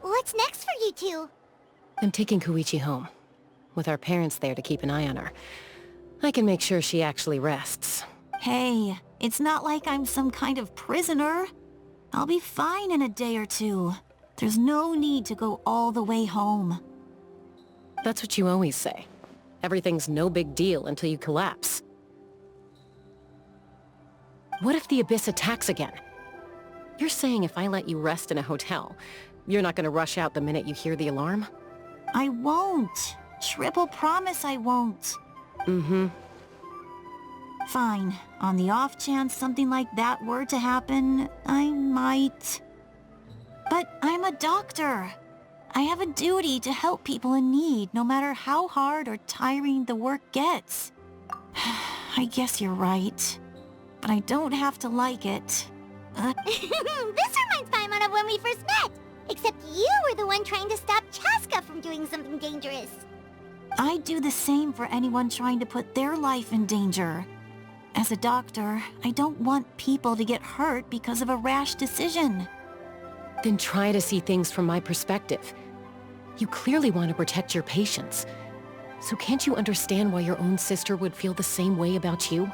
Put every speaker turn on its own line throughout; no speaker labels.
What's next for you two?
I'm taking Kouichi home. With our parents there to keep an eye on her. I can make sure she actually rests.
Hey, it's not like I'm some kind of prisoner. I'll be fine in a day or two. There's no need to go all the way home.
That's what you always say. Everything's no big deal until you collapse. What if the Abyss attacks again? You're saying if I let you rest in a hotel, you're not gonna rush out the minute you hear the alarm?
I won't. Triple promise I won't.
Mm-hmm.
Fine. On the off chance something like that were to happen, I might. But I'm a doctor. I have a duty to help people in need, no matter how hard or tiring the work gets. I guess you're right. But I don't have to like it.
This reminds Paimon of when we first met! Except you were the one trying to stop Chasku from doing something dangerous.
I'd do the same for anyone trying to put their life in danger. As a doctor, I don't want people to get hurt because of a rash decision.
Then try to see things from my perspective. You clearly want to protect your patients. So can't you understand why your own sister would feel the same way about you?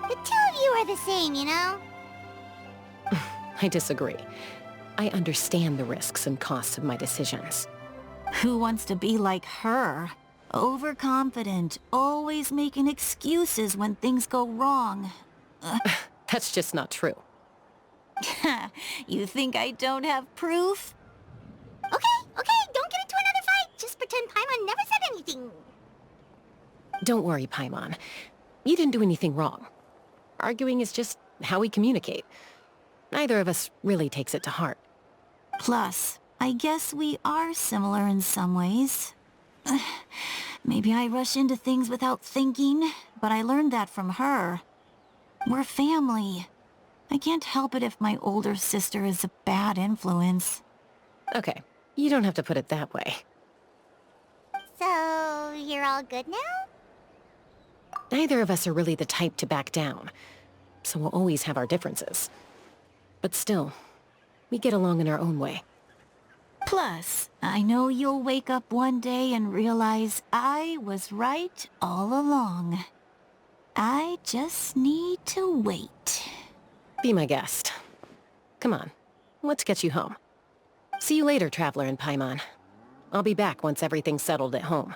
The two of you are the same, you know?
I disagree. I understand the risks and costs of my decisions.
Who wants to be like her? Overconfident, always making excuses when things go wrong.
That's just not true.
You think I don't have proof?
Okay, don't get into another fight. Just pretend Paimon never said anything.
Don't worry, Paimon. You didn't do anything wrong. Arguing is just how we communicate. Neither of us really takes it to heart.
Plus, I guess we are similar in some ways. Maybe I rush into things without thinking, but I learned that from her. We're family. I can't help it if my older sister is a bad influence.
Okay, you don't have to put it that way.
So, you're all good now?
Neither of us are really the type to back down, so we'll always have our differences. But still, we get along in our own way.
Plus, I know you'll wake up one day and realize I was right all along. I just need to wait.
Be my guest. Come on, let's get you home. See you later, Traveler and Paimon. I'll be back once everything's settled at home.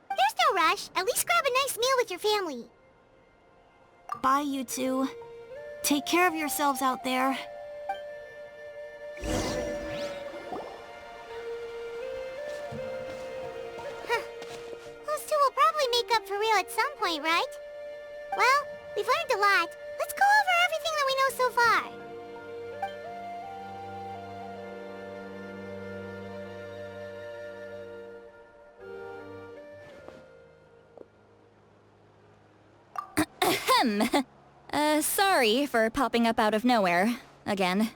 There's no rush. At least grab a nice meal with your family.
Bye, you two. Take care of yourselves out there.
Those two will probably make up for real at some point, right? Well, we've learned a lot. Let's go over everything that we know so far.
Sorry for popping up out of nowhere. Again.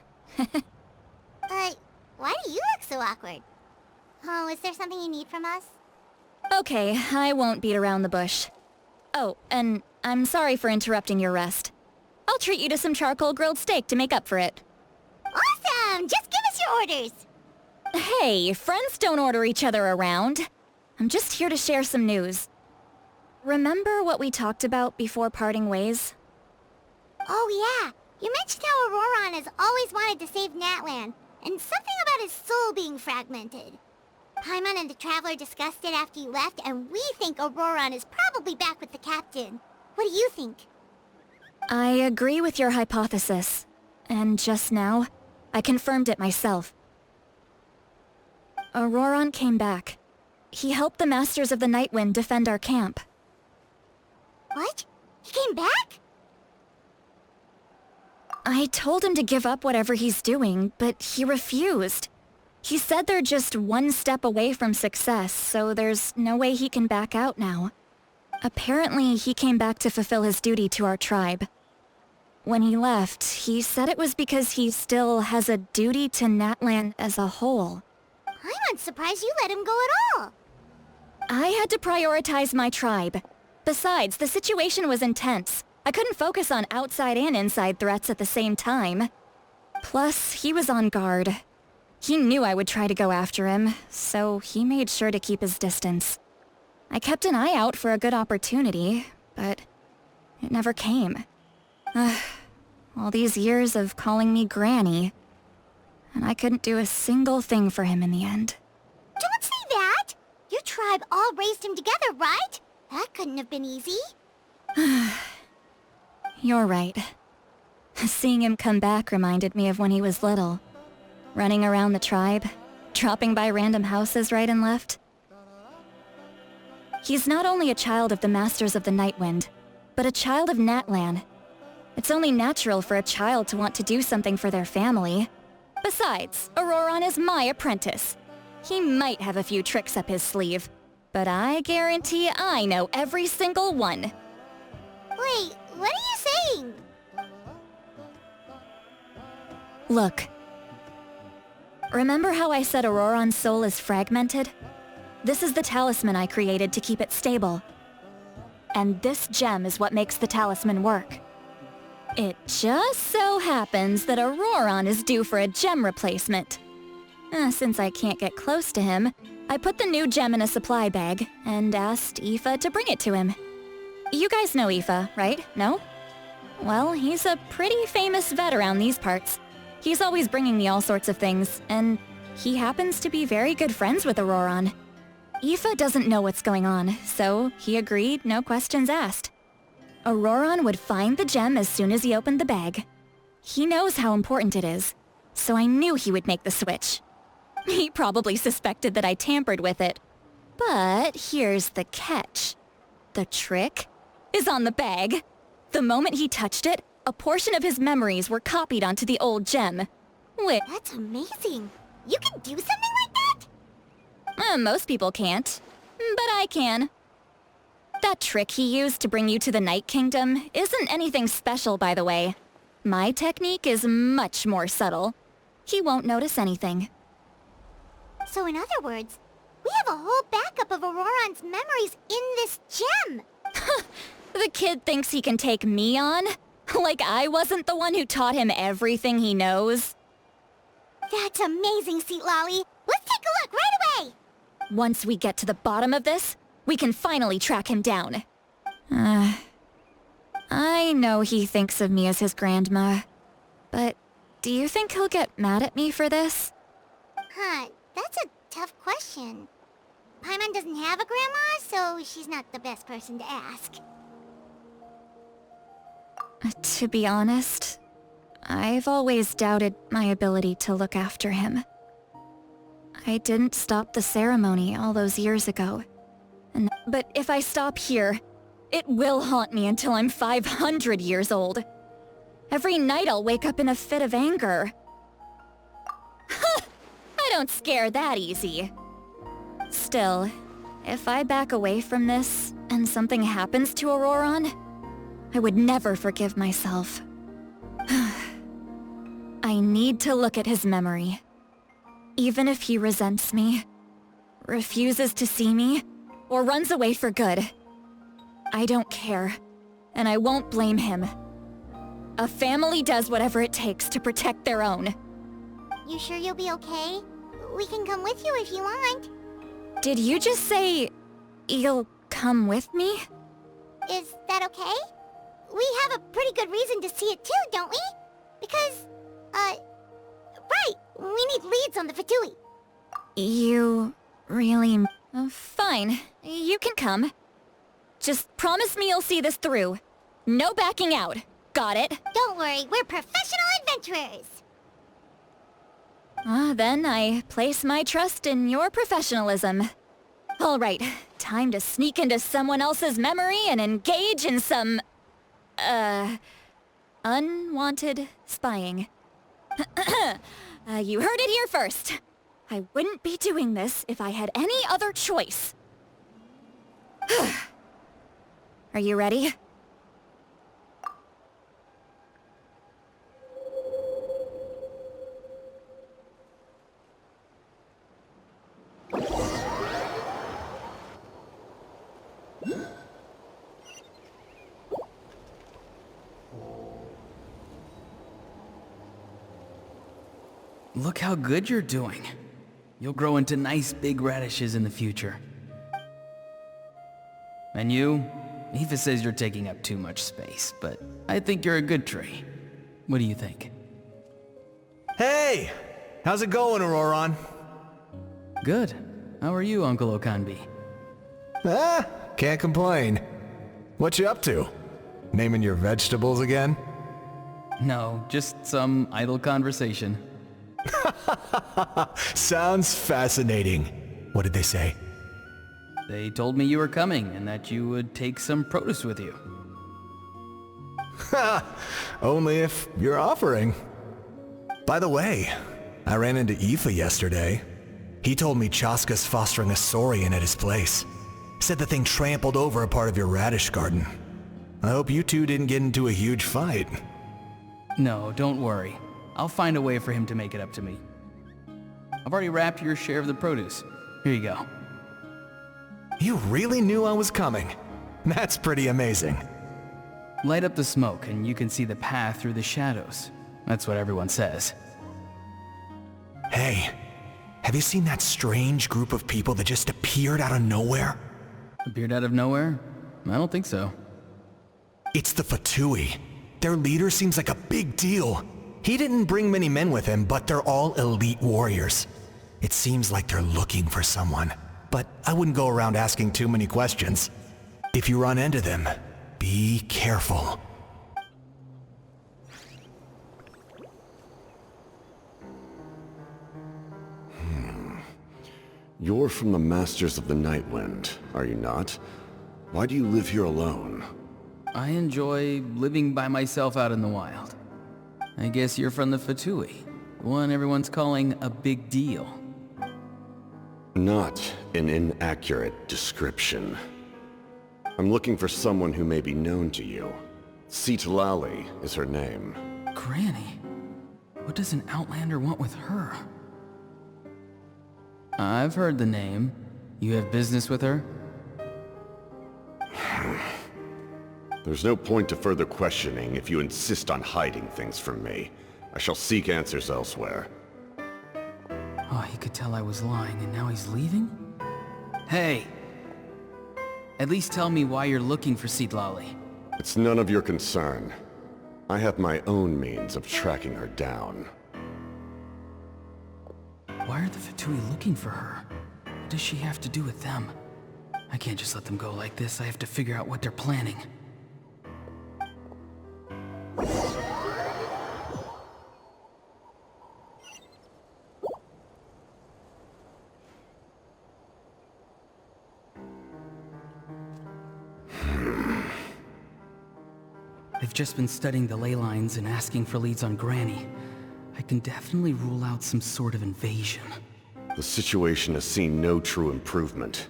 Why do you look so awkward? Oh, is there something you need from us?
Okay, I won't beat around the bush. Oh, and I'm sorry for interrupting your rest. I'll treat you to some charcoal grilled steak to make up for it.
Awesome! Just give us your orders!
Hey, friends don't order each other around. I'm just here to share some news. Remember what we talked about before parting ways?
Oh yeah, you mentioned how Ororona has always wanted to save Natlan, and something about his soul being fragmented. Paimon and the Traveler discussed it after you left, and we think Ororona is probably back with the captain. What do you think?
I agree with your hypothesis. And just now, I confirmed it myself. Ororona came back. He helped the Masters of the Nightwind defend our camp.
What? He came back?
I told him to give up whatever he's doing, but he refused. He said they're just one step away from success, so there's no way he can back out now. Apparently, he came back to fulfill his duty to our tribe. When he left, he said it was because he still has a duty to Natlan as a whole.
I'm not surprised you let him go at all.
I had to prioritize my tribe. Besides, the situation was intense. I couldn't focus on outside and inside threats at the same time. Plus, he was on guard. He knew I would try to go after him, so he made sure to keep his distance. I kept an eye out for a good opportunity, but it never came. All these years of calling me Granny, and I couldn't do a single thing for him in the end.
Don't say that! Your tribe all raised him together, right? That couldn't have been easy.
You're right. Seeing him come back reminded me of when he was little. Running around the tribe, dropping by random houses right and left. He's not only a child of the Masters of the Nightwind, but a child of Natlan. It's only natural for a child to want to do something for their family. Besides, Ororona is my apprentice. He might have a few tricks up his sleeve, but I guarantee I know every single one.
Wait, what are you saying?
Look. Remember how I said Ororon's soul is fragmented? This is the talisman I created to keep it stable. And this gem is what makes the talisman work. It just so happens that Ororon is due for a gem replacement. Since I can't get close to him, I put the new gem in a supply bag and asked Aoife to bring it to him. You guys know Aoife, right? No? Well, he's a pretty famous vet around these parts. He's always bringing me all sorts of things, and he happens to be very good friends with Ororon. Aoife doesn't know what's going on, so he agreed, no questions asked. Ororon would find the gem as soon as he opened the bag. He knows how important it is, so I knew he would make the switch. He probably suspected that I tampered with it. But here's the catch. The trick is on the bag. The moment he touched it, a portion of his memories were copied onto the old gem.
That's amazing. You can do something like that?
Most people can't, but I can. That trick he used to bring you to the Night Kingdom isn't anything special, by the way. My technique is much more subtle. He won't notice anything.
So in other words, we have a whole backup of Ororon's memories in this gem.
The kid thinks he can take me on? Like I wasn't the one who taught him everything he knows?
That's amazing, Sитлали. Let's take a look right away.
Once we get to the bottom of this, we can finally track him down. I know he thinks of me as his grandma, but do you think he'll get mad at me for this?
That's a tough question. Paimon doesn't have a grandma, so she's not the best person to ask.
To be honest, I've always doubted my ability to look after him. I didn't stop the ceremony all those years ago. But if I stop here, it will haunt me until I'm 500 years old. Every night I'll wake up in a fit of anger. I don't scare that easy. Still, if I back away from this and something happens to Ororon, I would never forgive myself. I need to look at his memory. Even if he resents me, refuses to see me, or runs away for good, I don't care, and I won't blame him. A family does whatever it takes to protect their own.
You sure you'll be okay? We can come with you if you want.
Did you just say you'll come with me?
Is that okay? We have a pretty good reason to see it too, don't we? Because, right, we need leads on the Fatui.
You really... fine, you can come. Just promise me you'll see this through. No backing out. Got it?
Don't worry, we're professional adventurers.
Then I place my trust in your professionalism. All right, time to sneak into someone else's memory and engage in some... unwanted spying. You heard it here first. I wouldn't be doing this if I had any other choice. Are you ready?
Look how good you're doing. You'll grow into nice big radishes in the future. And you? Aoife says you're taking up too much space, but I think you're a good tree. What do you think?
Hey! How's it going, Ororon?
Good. How are you, Uncle Okanbi?
Can't complain. What you up to? Naming your vegetables again?
No, just some idle conversation.
Sounds fascinating. What did they say?
They told me you were coming and that you would take some produce with you.
Ha! Only if you're offering. By the way, I ran into Aoife yesterday. He told me Chaska's fostering a saurian at his place. Said the thing trampled over a part of your radish garden. I hope you two didn't get into a huge fight.
No, don't worry. I'll find a way for him to make it up to me. I've already wrapped your share of the produce. Here you go.
You really knew I was coming. That's pretty amazing.
Light up the smoke and you can see the path through the shadows. That's what everyone says.
Hey, have you seen that strange group of people that just appeared out of nowhere?
Appeared out of nowhere? I don't think so.
It's the Fatui. Their leader seems like a big deal. He didn't bring many men with him, but they're all elite warriors. It seems like they're looking for someone, but I wouldn't go around asking too many questions. If you run into them, be careful.
You're from the Masters of the Nightwind, are you not? Why do you live here alone?
I enjoy living by myself out in the wild. I guess you're from the Fatui, the one everyone's calling a big deal.
Not an inaccurate description. I'm looking for someone who may be known to you. Sитлали is her name.
Granny? What does an Outlander want with her? I've heard the name. You have business with her?
There's no point to further questioning if you insist on hiding things from me. I shall seek answers elsewhere.
Oh, he could tell I was lying and now he's leaving? Hey! At least tell me why you're looking for Sитлали.
It's none of your concern. I have my own means of tracking her down.
Why are the Fatui looking for her? What does she have to do with them? I can't just let them go like this. I have to figure out what they're planning. They've just been studying the ley lines and asking for leads on Granny. I can definitely rule out some sort of invasion.
The situation has seen no true improvement.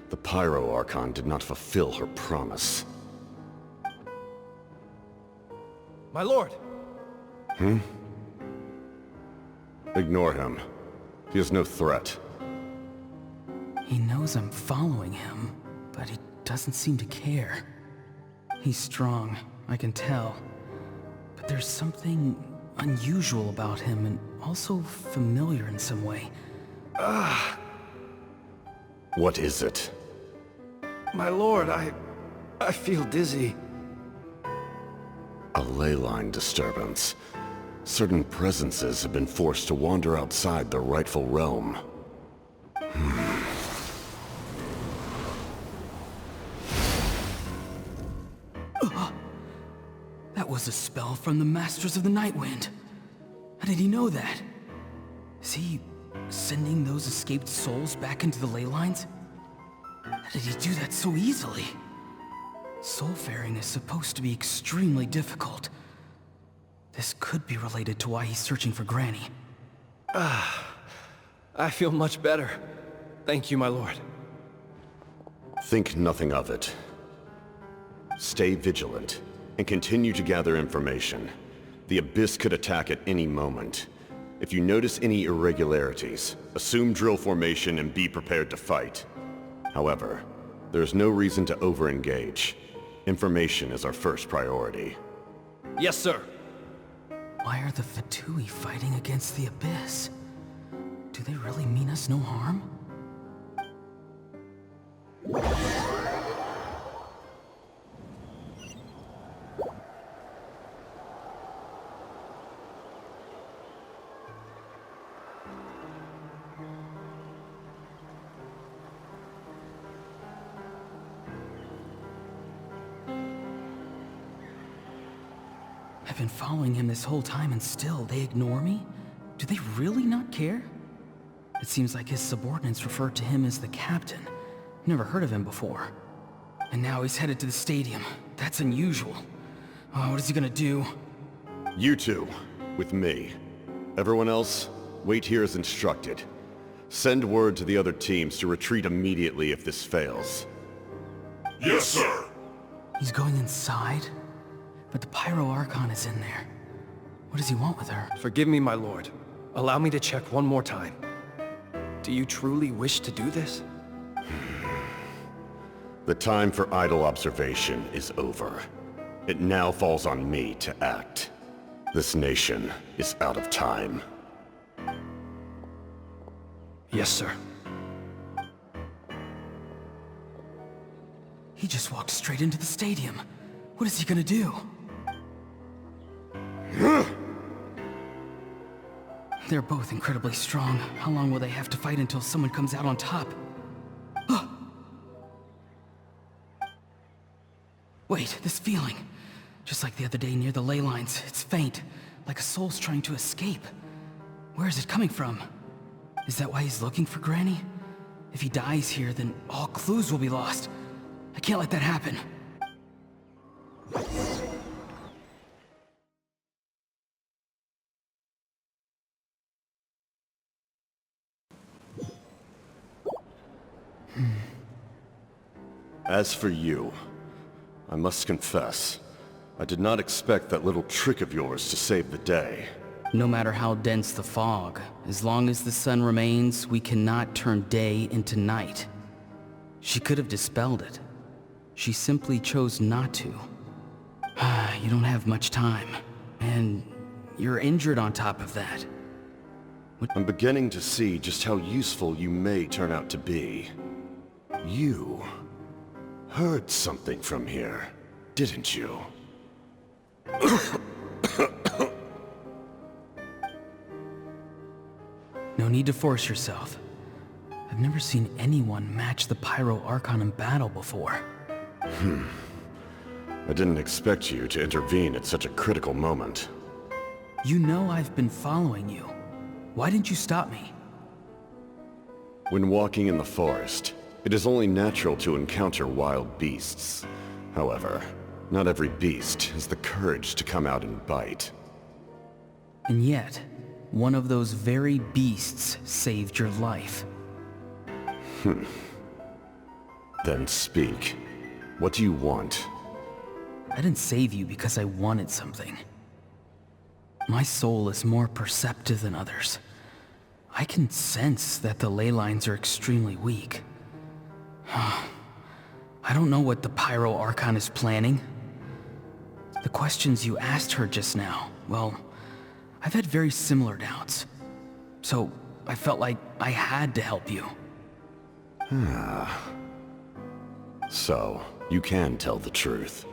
The Pyro Archon did not fulfill her promise.
My lord!
Ignore him. He is no threat.
He knows I'm following him, but he doesn't seem to care. He's strong, I can tell. But there's something unusual about him and also familiar in some way.
What is it?
My lord, I feel dizzy.
A ley line disturbance. Certain presences have been forced to wander outside their rightful realm.
That was a spell from the Masters of the Nightwind. How did he know that? Is he sending those escaped souls back into the ley lines? How did he do that so easily? Soulfaring is supposed to be extremely difficult. This could be related to why he's searching for Granny.
I feel much better. Thank you, my lord.
Think nothing of it. Stay vigilant, and continue to gather information. The Abyss could attack at any moment. If you notice any irregularities, assume drill formation and be prepared to fight. However, there is no reason to over-engage. Information is our first priority.
Yes, sir.
Why are the Fatui fighting against the Abyss? Do they really mean us no harm? I've been following him this whole time and still they ignore me? Do they really not care? It seems like his subordinates referred to him as the captain. Never heard of him before. And now he's headed to the stadium. That's unusual. Oh, what is he gonna do?
You two, with me. Everyone else, wait here as instructed. Send word to the other teams to retreat immediately if this fails.
Yes, sir.
He's going inside? But the Pyro Archon is in there. What does he want with her?
Forgive me, my lord. Allow me to check one more time. Do you truly wish to do this?
The time for idle observation is over. It now falls on me to act. This nation is out of time.
Yes, sir.
He just walked straight into the stadium. What is he gonna do? They're both incredibly strong. How long will they have to fight until someone comes out on top? Wait, this feeling. Just like the other day near the ley lines, it's faint, like a soul's trying to escape. Where is it coming from? Is that why he's looking for Granny? If he dies here, then all clues will be lost. I can't let that happen.
As for you, I must confess, I did not expect that little trick of yours to save the day.
No matter how dense the fog, as long as the sun remains, we cannot turn day into night. She could have dispelled it. She simply chose not to. You don't have much time, and you're injured on top of that.
I'm beginning to see just how useful you may turn out to be. You heard something from here, didn't you?
No need to force yourself. I've never seen anyone match the Pyro Archon in battle before.
I didn't expect you to intervene at such a critical moment.
You know I've been following you. Why didn't you stop me?
When walking in the forest, it is only natural to encounter wild beasts. However, not every beast has the courage to come out and bite.
And yet, one of those very beasts saved your life.
Then speak. What do you want?
I didn't save you because I wanted something. My soul is more perceptive than others. I can sense that the ley lines are extremely weak. I don't know what the Pyro Archon is planning. The questions you asked her just now, well, I've had very similar doubts. So, I felt like I had to help you.
So, you can tell the truth.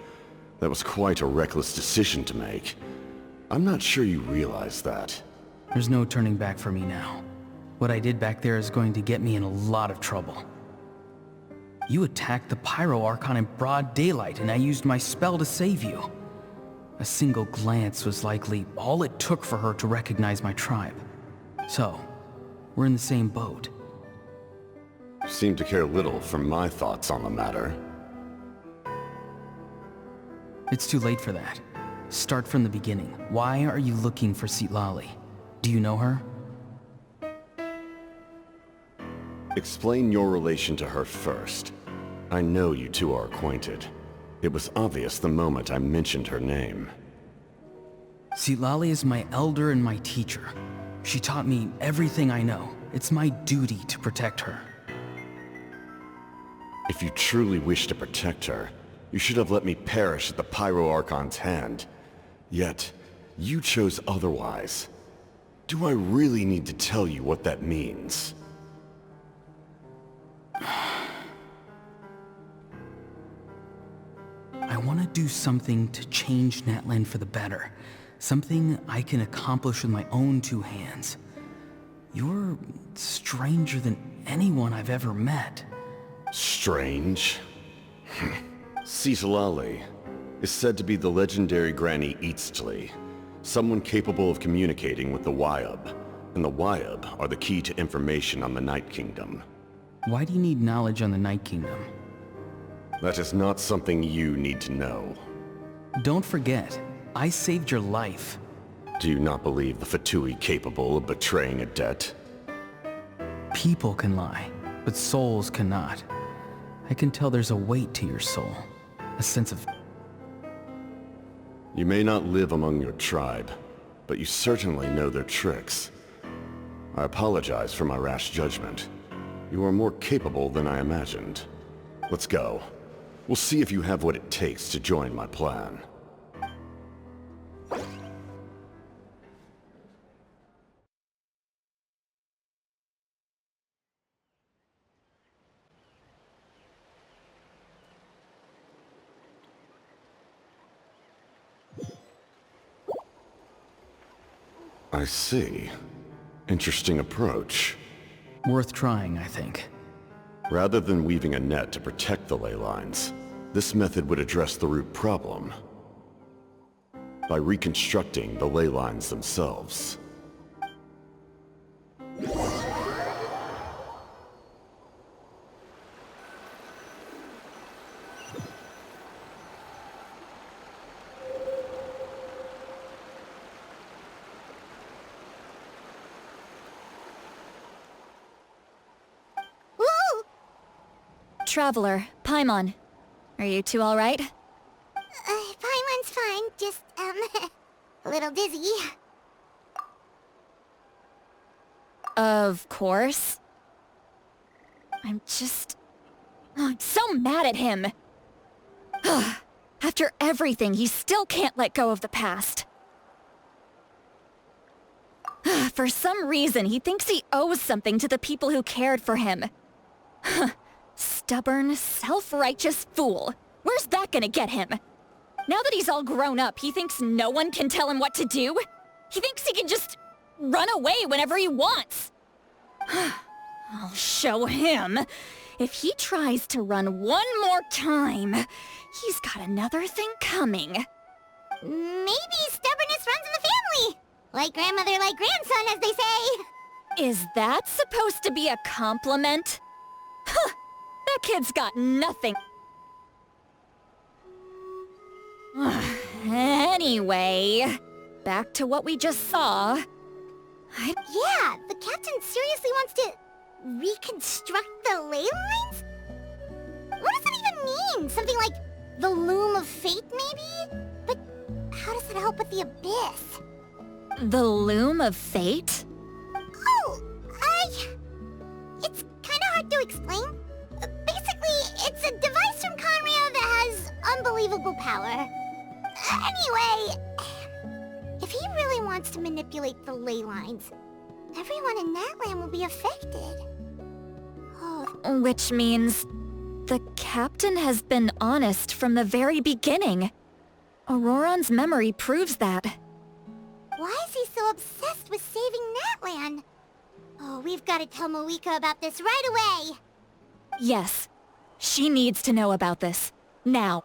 That was quite a reckless decision to make. I'm not sure you realize that.
There's no turning back for me now. What I did back there is going to get me in a lot of trouble. You attacked the Pyro Archon in broad daylight, and I used my spell to save you. A single glance was likely all it took for her to recognize my tribe. So, we're in the same boat.
You seem to care little for my thoughts on the matter.
It's too late for that. Start from the beginning. Why are you looking for Sitali? Do you know her?
Explain your relation to her first. I know you two are acquainted. It was obvious the moment I mentioned her name.
Sitali is my elder and my teacher. She taught me everything I know. It's my duty to protect her.
If you truly wish to protect her, you should have let me perish at the Pyro Archon's hand. Yet, you chose otherwise. Do I really need to tell you what that means?
I want to do something to change Natlan for the better. Something I can accomplish with my own two hands. You're stranger than anyone I've ever met.
Strange? Sittlali is said to be the legendary Granny Eastli, someone capable of communicating with the Wyab, and the Wyab are the key to information on the Night Kingdom.
Why do you need knowledge on the Night Kingdom?
That is not something you need to know.
Don't forget, I saved your life.
Do you not believe the Fatui capable of betraying a debt?
People can lie, but souls cannot. I can tell there's a weight to your soul, a sense of...
You may not live among your tribe, but you certainly know their tricks. I apologize for my rash judgment. You are more capable than I imagined. Let's go. We'll see if you have what it takes to join my plan. I see. Interesting approach.
Worth trying, I think.
Rather than weaving a net to protect the ley lines, this method would address the root problem by reconstructing the ley lines themselves.
Traveler, Paimon. Are you two alright?
Paimon's fine, just, a little dizzy.
Of course. I'm so mad at him. After everything, he still can't let go of the past. For some reason, he thinks he owes something to the people who cared for him. Stubborn, self-righteous fool. Where's that gonna get him? Now that he's all grown up, he thinks no one can tell him what to do? He thinks he can just run away whenever he wants. I'll show him. If he tries to run one more time, he's got another thing coming.
Maybe stubbornness runs in the family. Like grandmother, like grandson, as they say.
Is that supposed to be a compliment? Huh, that kid's got nothing. Anyway, back to what we just saw.
Yeah, the captain seriously wants to reconstruct the ley lines? What does that even mean? Something like the loom of fate, maybe? But how does that help with the abyss?
The loom of fate?
Oh, it's kinda hard to explain. Basically, it's a device from Conria that has unbelievable power. Anyway, if he really wants to manipulate the ley lines, everyone in Natlan will be affected. Oh.
Which means the captain has been honest from the very beginning. Ororon's memory proves that.
Why is he so obsessed with saving Natlan? Oh, we've got to tell Moika about this right away.
Yes, she needs to know about this. Now.